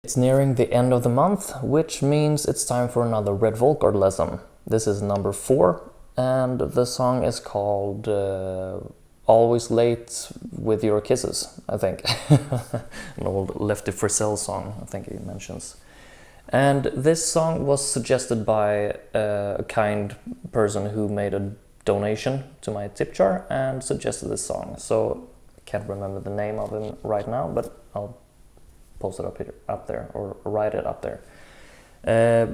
It's nearing the end of the month, which means it's time for another Redd Volkaert lesson. This is number 4, and the song is called Always Late With Your Kisses, I think. An old Lefty Frizzell song, I think he mentions. And this song was suggested by a kind person who made a donation to my tip jar and suggested this song. So I can't remember the name of him right now, but I'll post it up there, or write it up there.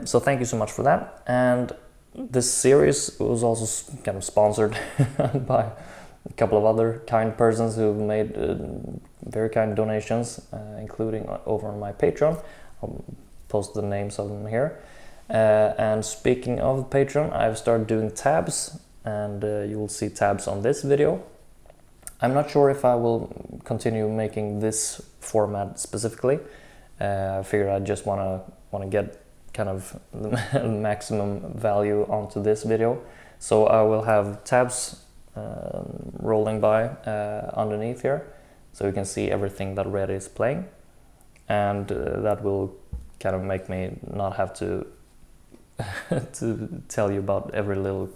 So thank you so much for that. And this series was also kind of sponsored by a couple of other kind persons who made very kind donations, including over on my Patreon. I'll post the names of them here. And speaking of Patreon, I've started doing tabs, and you will see tabs on this video. I'm not sure if I will continue making this format specifically. I figured I just want to get kind of the maximum value onto this video. So I will have tabs rolling by underneath here, so you can see everything that Redd is playing, and that will kind of make me not have to to tell you about every little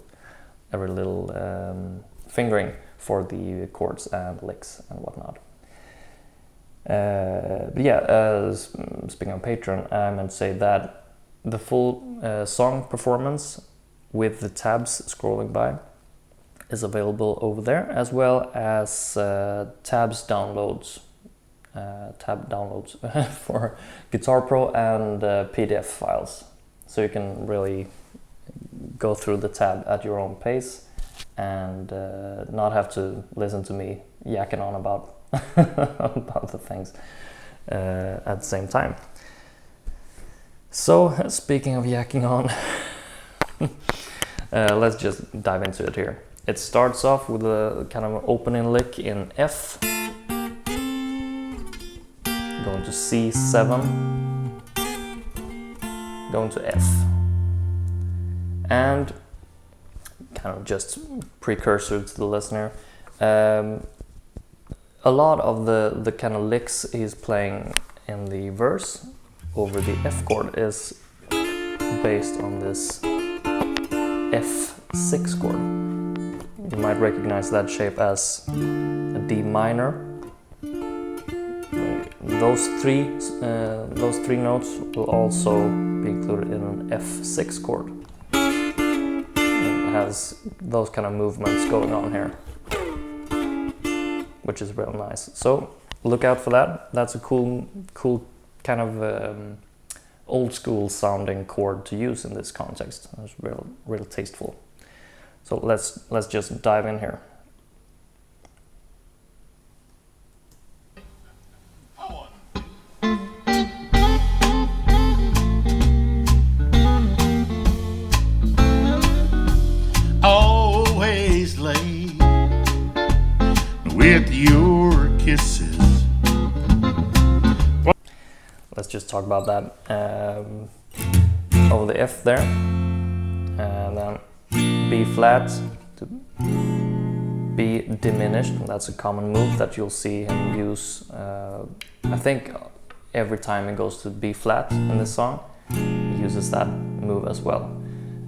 fingering for the chords and licks and whatnot. But yeah, speaking of Patreon, I meant to say that the full song performance with the tabs scrolling by is available over there, as well as tab downloads for Guitar Pro and PDF files. So you can really go through the tab at your own pace and not have to listen to me yakking on about about the things at the same time. So speaking of yakking on, let's just dive into it here. It starts off with a kind of opening lick in F, going to C7, going to F, and kind of just precursor to the listener. A lot of the kind of licks he's playing in the verse over the F chord is based on this F6 chord. You might recognize that shape as a D minor. Those three notes will also be included in an F6 chord. It has those kind of movements going on here, which is real nice. So look out for that. That's a cool kind of old school sounding chord to use in this context. It's real tasteful. So let's just dive in here. Always late with your kisses. Let's just talk about that. Over the F there, and then B flat to B diminished. That's a common move that you'll see him use. I think every time he goes to B flat in this song, he uses that move as well.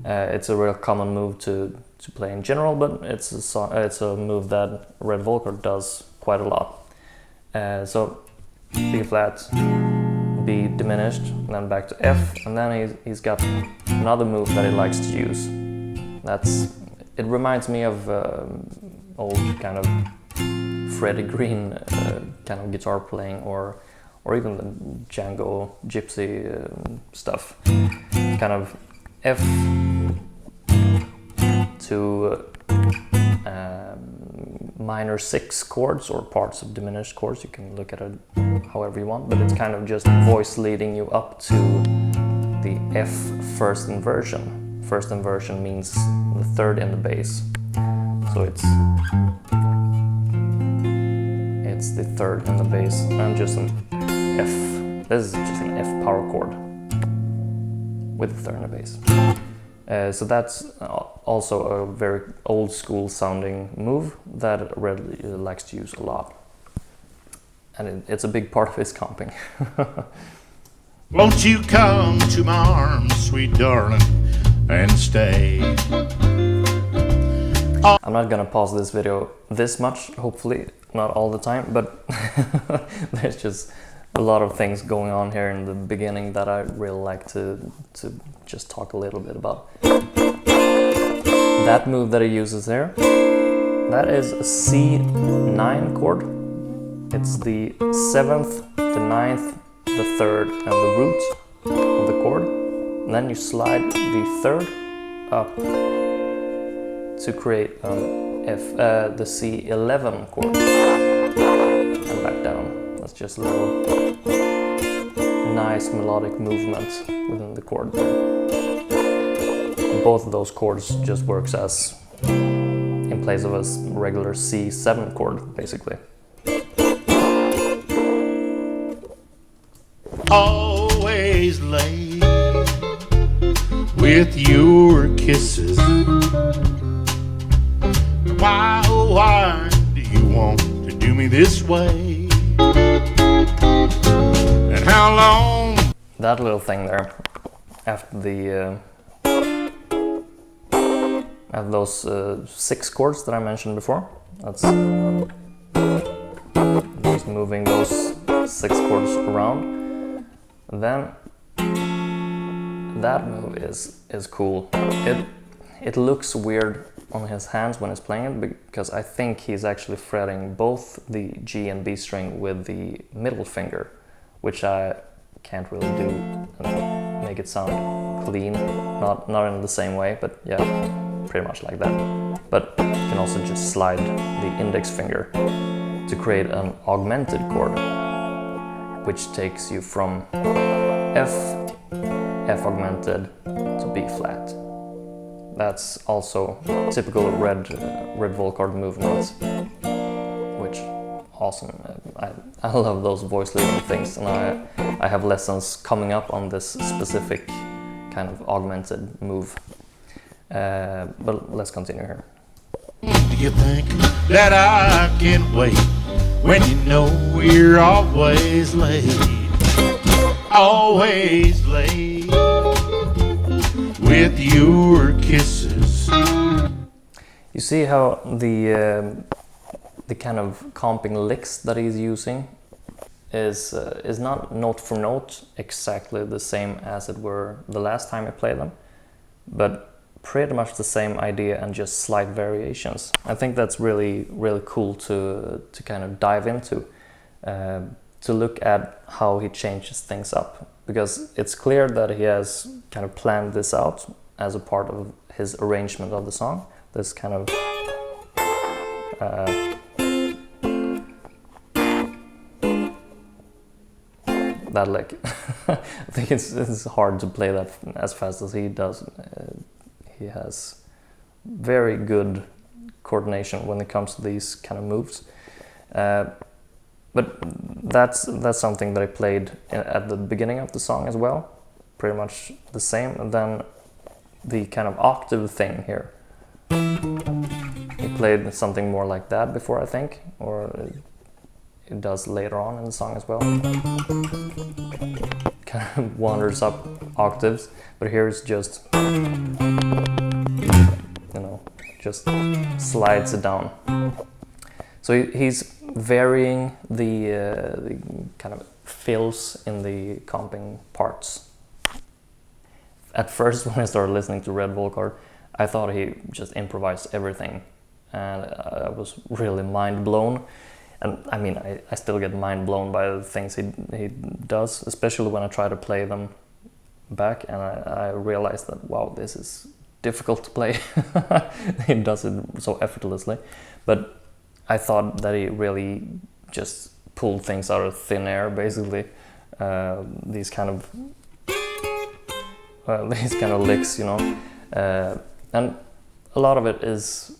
It's a real common move to play in general, but it's a move that Redd Volkaert does quite a lot. So B flat, B diminished, and then back to F, and then he's got another move that he likes to use. It reminds me of old kind of Freddie Green kind of guitar playing, or even the Django Gypsy stuff. Kind of F to minor 6 chords, or parts of diminished chords. You can look at it however you want, but it's kind of just voice leading you up to the F first inversion. First inversion means the third in the bass. So it's the third in the bass, and just an F. This is just an F power chord with the third in the bass. So that's also a very old school sounding move that Redd likes to use a lot. And it's a big part of his comping. Won't you come to my arms, sweet darling, and stay? I'm not gonna pause this video this much, hopefully not all the time, but there's just a lot of things going on here in the beginning that I really like to just talk a little bit about. That move that he uses there, that is a C9 chord. It's the 7th, the 9th, the 3rd, and the root of the chord. And then you slide the 3rd up to create the C11 chord. And back down. That's just a little nice melodic movement within the chord there. Both of those chords just works as in place of a regular C7 chord, basically. Always late with your kisses. Why, oh why do you want to do me this way? And how long? That little thing there, after the after those 6 chords that I mentioned before, that's just moving those 6 chords around. Then that move is cool. It looks weird on his hands when he's playing it, because I think he's actually fretting both the G and B string with the middle finger, which I can't really do and make it sound clean. Not in the same way, but yeah, pretty much like that. But you can also just slide the index finger to create an augmented chord, which takes you from F augmented to B flat. That's also typical Redd Volkaert movements, which awesome. I love those voice leading things, and I have lessons coming up on this specific kind of augmented move. But let's continue here. Do you think that I can wait when you know we're always late? Always late with your kisses. You see how the kind of comping licks that he's using is not note for note exactly the same as it were the last time I played them, but pretty much the same idea and just slight variations. I think that's really cool to kind of dive into, to look at how he changes things up, because it's clear that he has kind of planned this out as a part of his arrangement of the song. This kind of that lick. I think it's hard to play that as fast as he does. He has very good coordination when it comes to these kind of moves. But that's something that I played at the beginning of the song as well. Pretty much the same. And then the kind of octave thing here. He played something more like that before, I think, or it does later on in the song as well. Kind of wanders up octaves, but here it's just, just slides it down. So he's varying the kind of fills in the comping parts. At first, when I started listening to Redd Volkaert, I thought he just improvised everything, and I was really mind blown. And I mean, I still get mind blown by the things he does, especially when I try to play them back, and I realized that, wow, this is difficult to play. He does it so effortlessly. But I thought that he really just pulled things out of thin air, basically. These kind of licks, and a lot of it is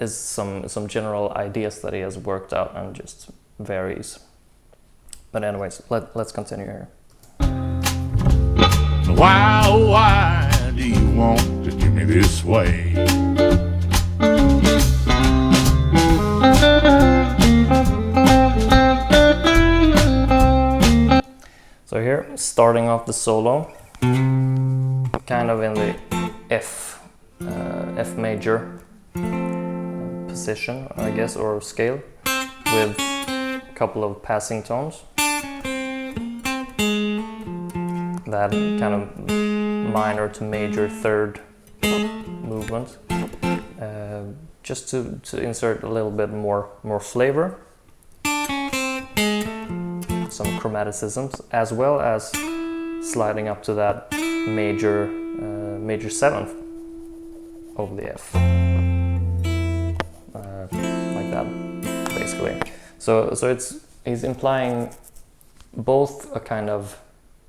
some general ideas that he has worked out and just varies. But anyways, let's continue here. Why do you want to do me this way? So here starting off the solo, kind of in the F major position, I guess, or scale, with a couple of passing tones. That kind of minor to major third movement, just to insert a little bit more flavor, some chromaticisms, as well as sliding up to that major seventh over the F, like that, basically. So he's implying both a kind of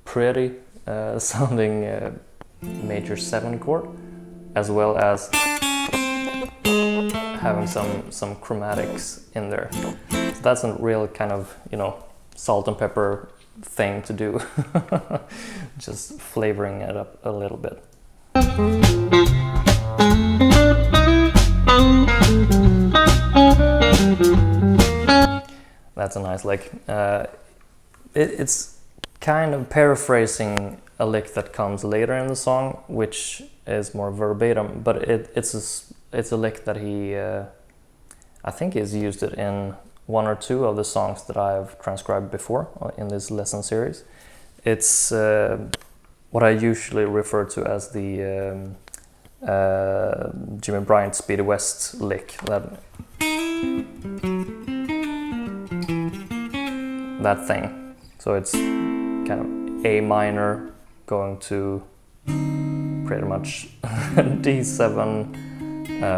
pretty sounding major 7 chord, as well as having some chromatics in there. So that's a real kind of, you know, salt and pepper thing to do. Just flavoring it up a little bit. That's a nice lick. It's kind of paraphrasing a lick that comes later in the song, which is more verbatim, but it's a lick that he, I think he's used it in 1 or 2 of the songs that I've transcribed before in this lesson series. It's what I usually refer to as the Jimmy Bryant Speedy West lick, that thing. So it's kind of A minor going to pretty much D7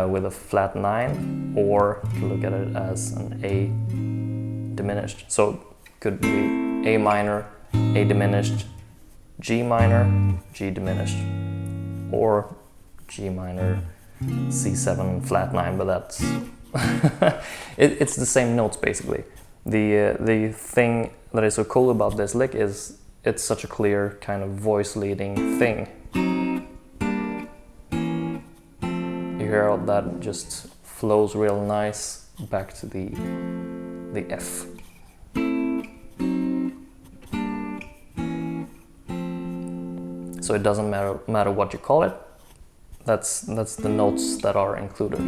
with a flat 9, or to look at it as an A diminished. So could be A minor, A diminished, G minor, G diminished, or G minor, C7 flat 9, but that's it's the same notes basically. The thing that is so cool about this lick is it's such a clear kind of voice leading thing. You hear how that just flows real nice back to the F. So it doesn't matter what you call it. That's the notes that are included.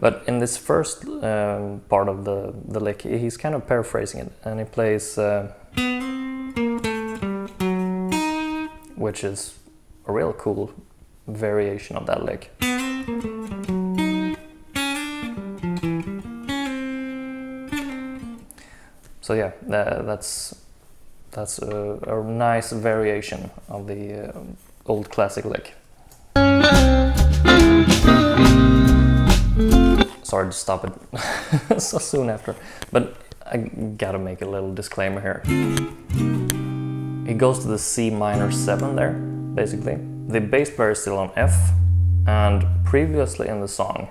But in this first part of the lick, he's kind of paraphrasing it, and he plays, which is a real cool variation of that lick. So yeah, that's a nice variation of the old classic lick. Sorry to stop it so soon after, but I gotta make a little disclaimer here. He goes to the C minor 7 there, basically. The bass player is still on F, and previously in the song,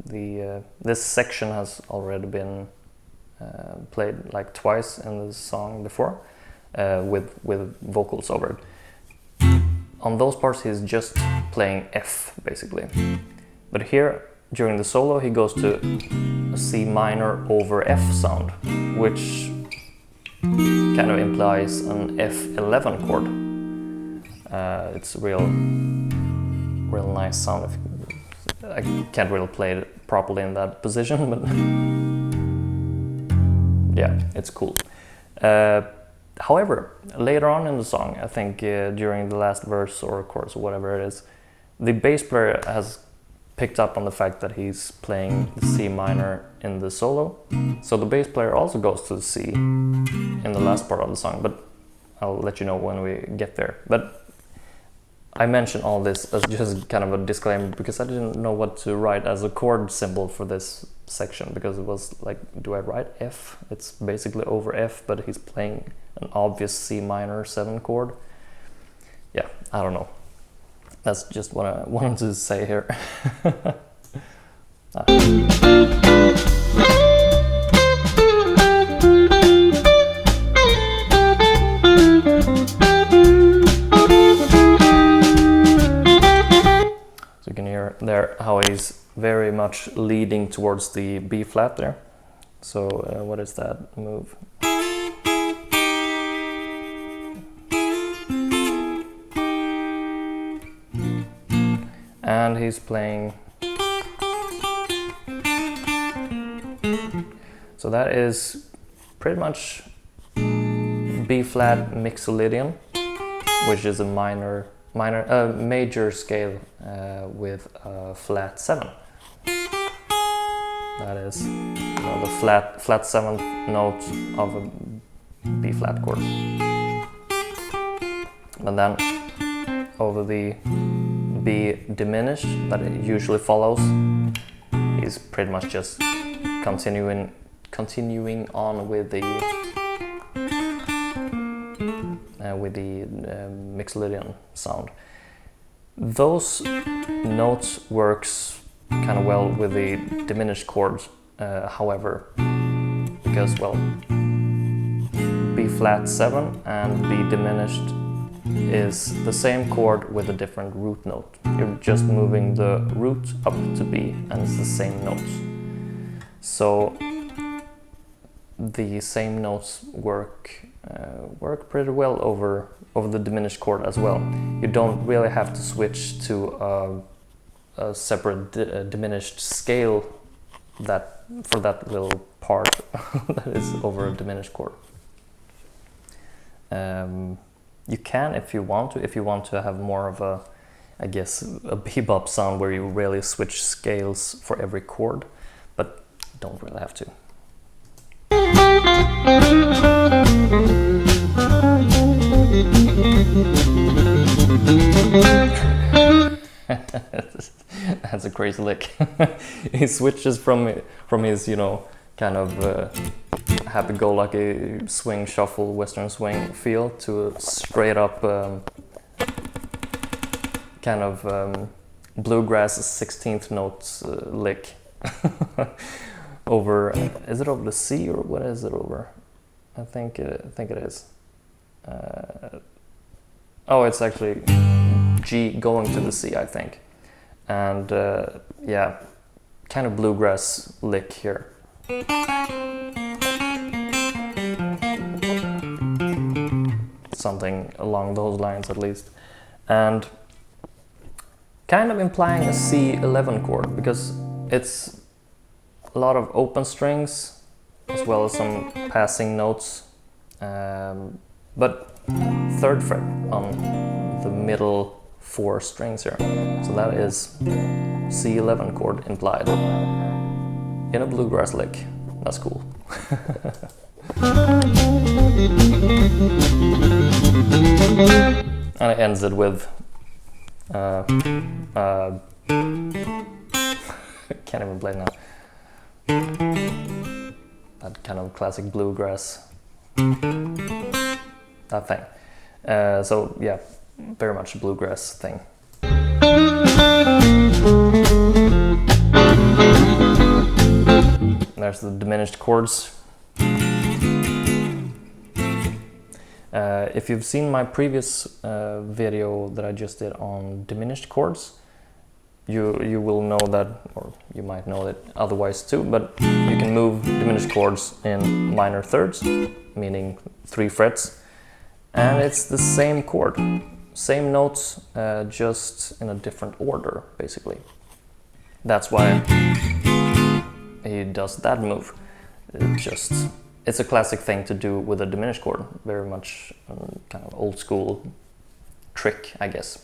this section has already been played like twice in the song before, with vocals over it. On those parts he's just playing F, basically. But here, during the solo, he goes to a C minor over F sound, which kind of implies an F11 chord. It's a real nice sound. I can't really play it properly in that position, but yeah, it's cool. However, later on in the song, I think during the last verse or chorus or whatever it is, the bass player has picked up on the fact that he's playing the C minor in the solo. So the bass player also goes to the C in the last part of the song, but I'll let you know when we get there. But I mention all this as just kind of a disclaimer because I didn't know what to write as a chord symbol for this section, because it was like, do I write F? It's basically over F, but he's playing an obvious C minor 7 chord. Yeah, I don't know. That's just what I wanted to say here. So you can hear there how he's very much leading towards the B flat there. So what is that move? and he's playing. So that is pretty much B flat mixolydian, which is a major scale with a flat 7. That is the flat 7th note of a B flat chord. And then over the B diminished that it usually follows, he's pretty much just continuing on with the mixolydian sound. Those notes works kind of well with the diminished chords, however, because well, B flat 7 and B diminished is the same chord with a different root note. You're just moving the root up to B and it's the same notes. So the same notes work pretty well over the diminished chord as well. You don't really have to switch to a separate diminished scale for that little part that is over a diminished chord. You can if you want to have more of a, I guess, a bebop sound where you really switch scales for every chord, but don't really have to. That's a crazy lick. He switches from his, you know, kind of happy-go-lucky swing shuffle western swing feel to a straight up kind of bluegrass 16th notes lick. Over, is it over the C or what is it over? I think it is. Oh, it's actually G going to the C, I think. And yeah, kind of bluegrass lick here. Something along those lines at least. And kind of implying a C11 chord, because it's a lot of open strings as well as some passing notes, but 3rd fret on the middle 4 strings here. So that is C11 chord implied in a bluegrass lick. That's cool. And it ends it with can't even play now. That kind of classic bluegrass, that thing. So yeah, very much a bluegrass thing. There's the diminished chords. If you've seen my previous video that I just did on diminished chords, you will know that, or you might know it otherwise too, but you can move diminished chords in minor thirds, meaning 3 frets, and it's the same chord, same notes, just in a different order, basically. That's why he does that move. It's a classic thing to do with a diminished chord, very much kind of old school trick, I guess.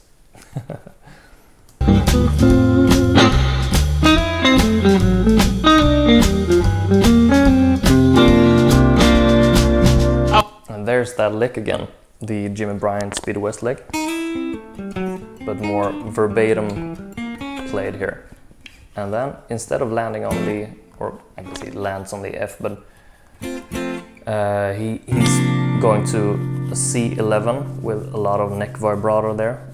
And there's that lick again, the Jimmy Bryant Speed West lick, but more verbatim played here. And then instead of landing on the, or I guess he lands on the F, but he's going to a C11 with a lot of neck vibrato there,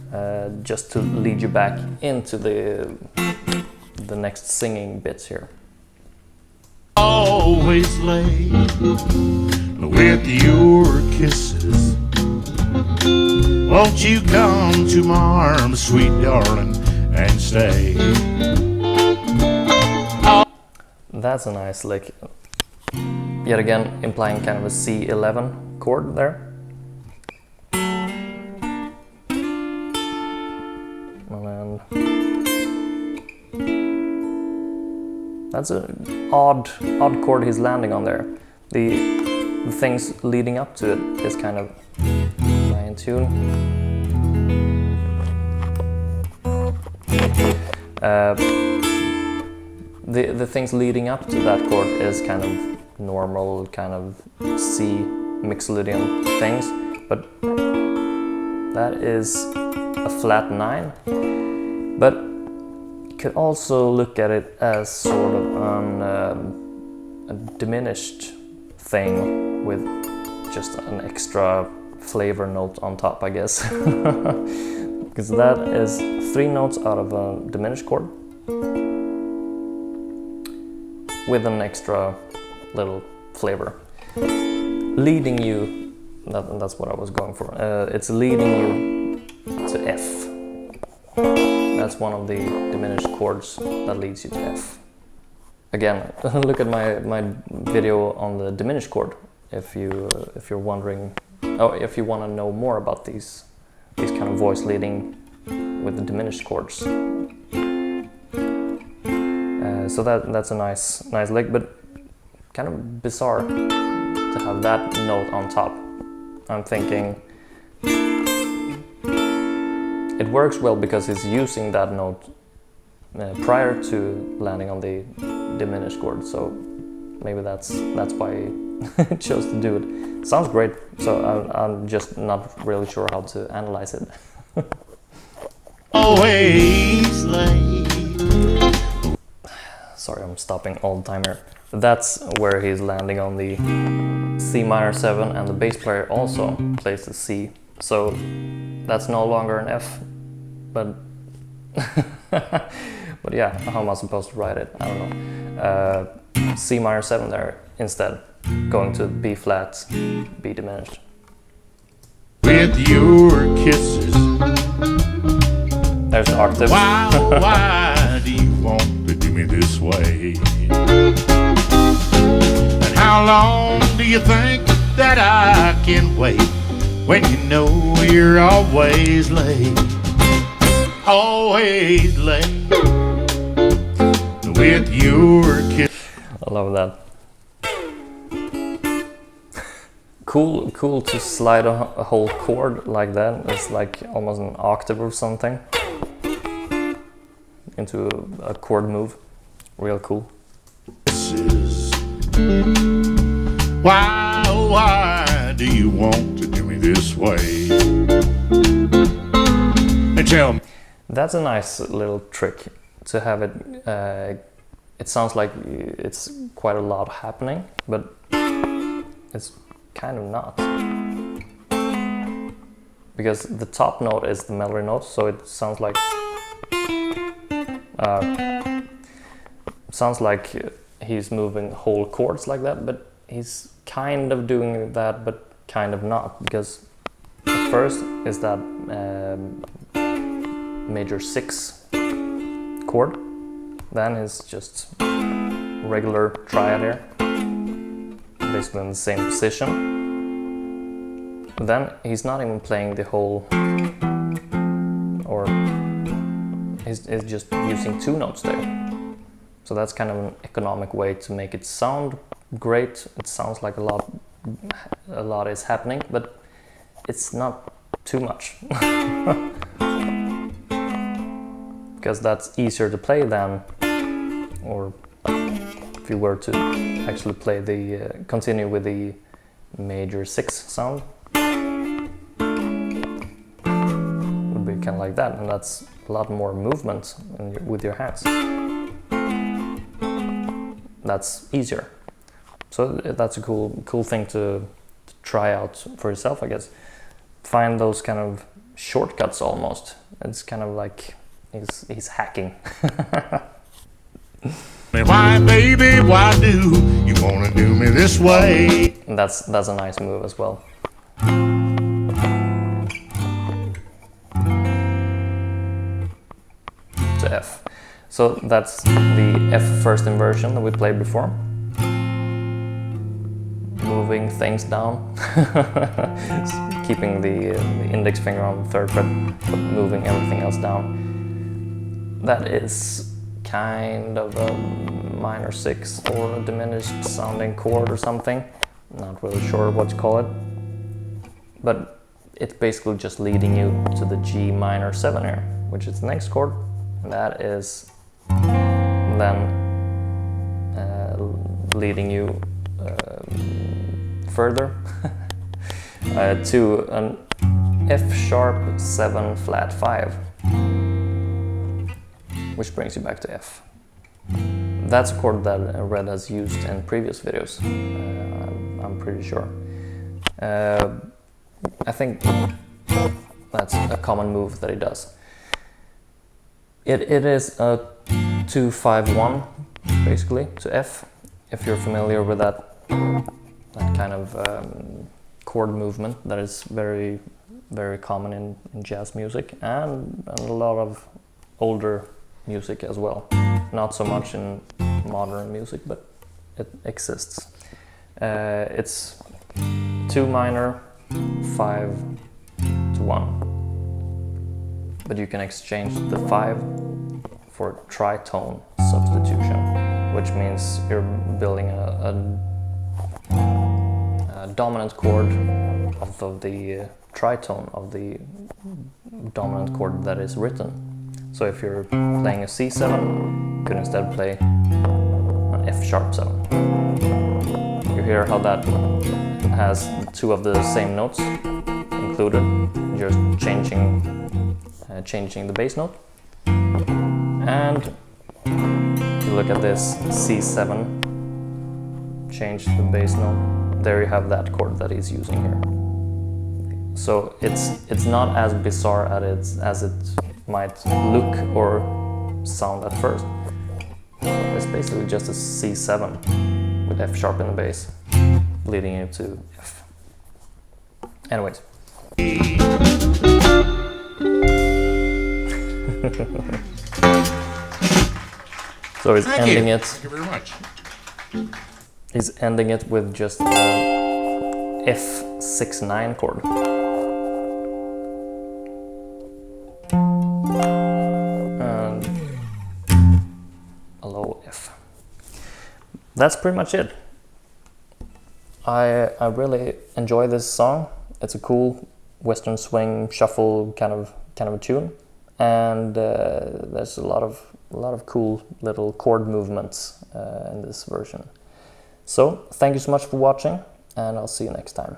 just to lead you back into the next singing bits here. Always late with your kisses. Won't you come to my arms, sweet darling, and stay? That's a nice lick. Yet again, implying kind of a C11 chord there. And then That's an odd chord he's landing on there. The things leading up to it is kind of in tune. The things leading up to that chord is kind of normal, kind of C Mixolydian things, but that is a flat 9. But you could also look at it as sort of a diminished thing with just an extra flavor note on top, I guess. Because that is 3 notes out of a diminished chord with an extra little flavor. Leading you, that's what I was going for. It's leading you to F. That's one of the diminished chords that leads you to F. Again, look at my video on the diminished chord if you're wondering, if you want to know more about these kind of voice leading with the diminished chords. So that's a nice lick, but kind of bizarre to have that note on top. I'm thinking it works well because he's using that note prior to landing on the diminished chord, so maybe that's why he chose to do it. Sounds great, so I'm just not really sure how to analyze it. Always late. Sorry, I'm stopping all the time here. That's where he's landing on the C minor 7, and the bass player also plays the C. So that's no longer an F, but but yeah, how am I supposed to write it? I don't know. C minor 7 there instead, going to B flat, B diminished. With your kisses. There's the octave. Why do you want to do me this way? And how long do you think that I can wait when you know you're always late? Always late. With your kiss. I love that. Cool to slide a whole chord like that. It's like almost an octave or something into a chord move. Real cool. Why do you want to do me this way? And tell me. That's a nice little trick to have it. It sounds like it's quite a lot happening, but it's kind of not. Because the top note is the melody note, so it sounds like he's moving whole chords like that, but he's kind of doing that, but kind of not, because the first is that major 6 chord, then it's just regular triad here, basically in the same position. Then he's not even playing the whole, or he's just using 2 notes there. So that's kind of an economic way to make it sound great. It sounds like a lot is happening, but it's not too much. Because that's easier to play than, or if you were to actually play continue with the major 6 sound, would be kind of like that, and that's a lot more movement with your hands. That's easier. So that's a cool thing to try out for yourself, I guess. Find those kind of shortcuts almost. It's kind of like he's hacking. Why, baby, why do you want to do me this way? And that's a nice move as well. To F. So that's the F first inversion that we played before. Moving things down. Keeping the index finger on the 3rd fret, but moving everything else down. That is kind of a minor 6 or a diminished sounding chord or something. Not really sure what to call it, but it's basically just leading you to the G minor 7 here, which is the next chord, and that is then leading you further to an F sharp 7 flat 5, which brings you back to F. That's a chord that Redd has used in previous videos, I'm pretty sure. I think that's a common move that he does. It is a 2-5-1 basically to F, if you're familiar with that kind of chord movement that is very, very common in jazz music and a lot of older music as well. Not so much in modern music, but it exists. It's 2 minor, 5 to 1. But you can exchange the 5 for tritone substitution, which means you're building a dominant chord off of the tritone of the dominant chord that is written. So if you're playing a C7, you could instead play an F sharp 7. You hear how that has 2 of the same notes included, just changing the bass note. And you look at this C7, change the bass note, there you have that chord that he's using here. So it's not as bizarre as it might look or sound at first. It's basically just a C7 with F sharp in the bass, leading you to F. Anyways. So he's ending it. Thank you very much. He's ending it with just a F6-9 chord. And a low F. That's pretty much it. I really enjoy this song. It's a cool Western swing shuffle kind of a tune, and there's a lot of cool little chord movements in this version. So thank you so much for watching, and I'll see you next time.